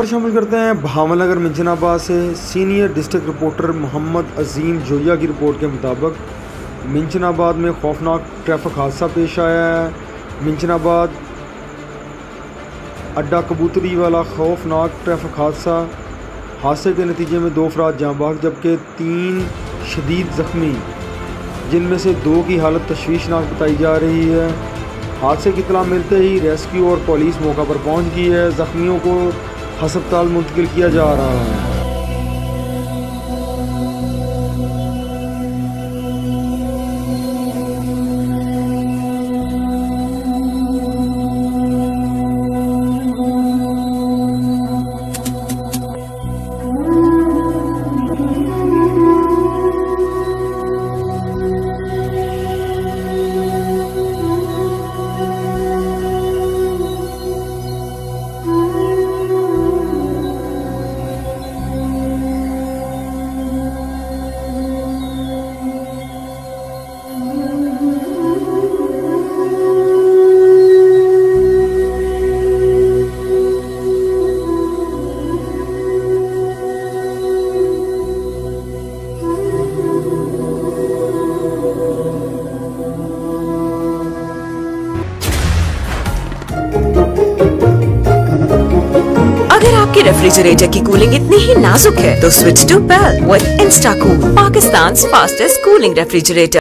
खबर शामिल करते हैं भावनगर मिंचनाबाद से। सीनियर डिस्ट्रिक्ट रिपोर्टर मोहम्मद अजीम जोया की रिपोर्ट के मुताबिक मिंचनाबाद में खौफनाक ट्रैफिक हादसा पेश आया है। मिंचनाबाद अड्डा कबूतरी वाला खौफनाक ट्रैफिक हादसे के नतीजे में 2 अफराद जाँ बहक जबकि 3 शदीद ज़ख्मी, जिनमें से 2 की हालत तशवीशनाक बताई जा रही है। हादसे की इत्तला मिलते ही रेस्क्यू और पुलिस मौका पर पहुंच गई है। ज़ख्मियों को अस्पताल मुंतकिल किया जा रहा है। अगर आपके रेफ्रिजरेटर की कूलिंग इतनी ही नाजुक है तो switch to pale with Instacool, Pakistan fastest cooling refrigerator.